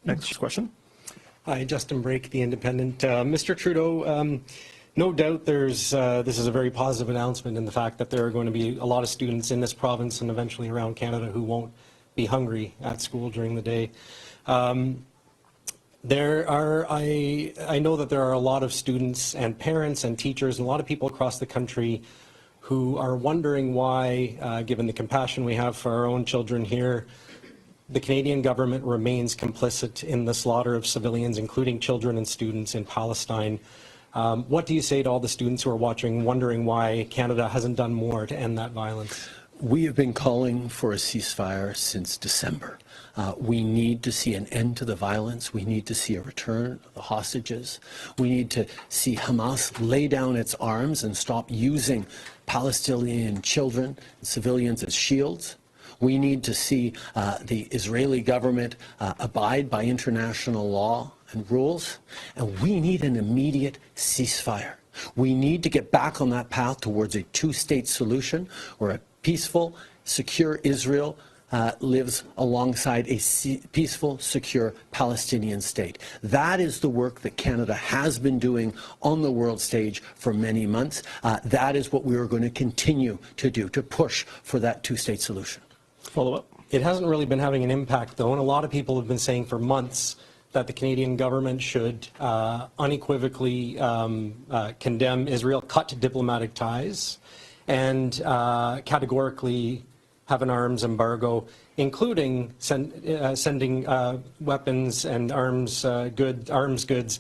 Next question. Hi, Justin Brake, The Independent. Mr. Trudeau, no doubt this is a very positive announcement in the fact that there are going to be a lot of students in this province and eventually around Canada who won't be hungry at school during the day. I know that there are a lot of students and parents and teachers and a lot of people across the country who are wondering why, given the compassion we have for our own children here, the Canadian government remains complicit in the slaughter of civilians, including children and students in Palestine. What do you say to all the students who are watching, wondering why Canada hasn't done more to end that violence? We have been calling for a ceasefire since December. We need to see an end to the violence. We need to see a return of the hostages. We need to see Hamas lay down its arms and stop using Palestinian children and civilians as shields. We need to see the Israeli government abide by international law and rules. And we need an immediate ceasefire. We need to get back on that path towards a two-state solution where a peaceful, secure Israel lives alongside a peaceful, secure Palestinian state. That is the work that Canada has been doing on the world stage for many months. That is what we are going to continue to do, to push for that two-state solution. Follow-up. It hasn't really been having an impact, though, and a lot of people have been saying for months that the Canadian government should unequivocally condemn Israel, cut diplomatic ties, and categorically have an arms embargo, including sending weapons and arms goods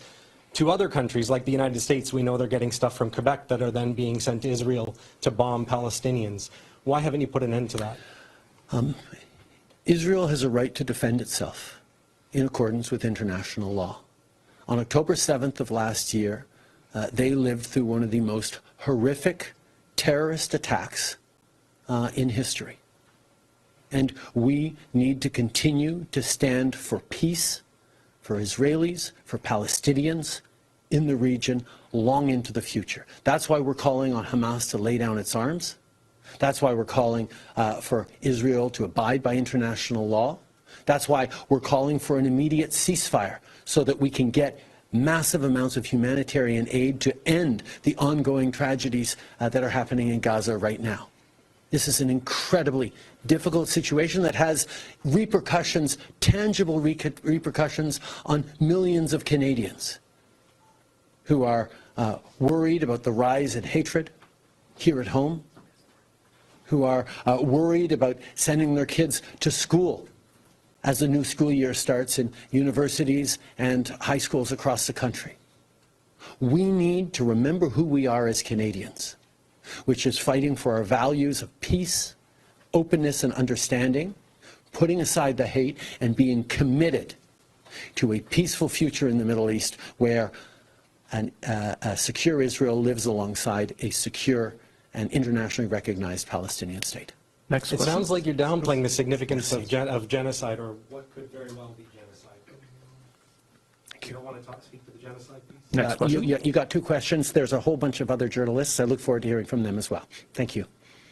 to other countries like the United States. We know they're getting stuff from Quebec that are then being sent to Israel to bomb Palestinians. Why haven't you put an end to that? Israel has a right to defend itself in accordance with international law. On October 7th of last year, they lived through one of the most horrific terrorist attacks in history. And we need to continue to stand for peace, for Israelis, for Palestinians in the region long into the future. That's why we're calling on Hamas to lay down its arms. That's why we're calling for Israel to abide by international law. That's why we're calling for an immediate ceasefire so that we can get massive amounts of humanitarian aid to end the ongoing tragedies that are happening in Gaza right now. This is an incredibly difficult situation that has repercussions, tangible repercussions on millions of Canadians who are worried about the rise in hatred here at home, who are worried about sending their kids to school as the new school year starts in universities and high schools across the country. We need to remember who we are as Canadians, which is fighting for our values of peace, openness, and understanding, putting aside the hate, and being committed to a peaceful future in the Middle East where a secure Israel lives alongside a secure and internationally recognized Palestinian state. Next question. It sounds like you're downplaying the significance of genocide, or what could very well be genocide. Thank you. You don't want to speak to the genocide piece? Next question. You got two questions. There's a whole bunch of other journalists. I look forward to hearing from them as well. Thank you.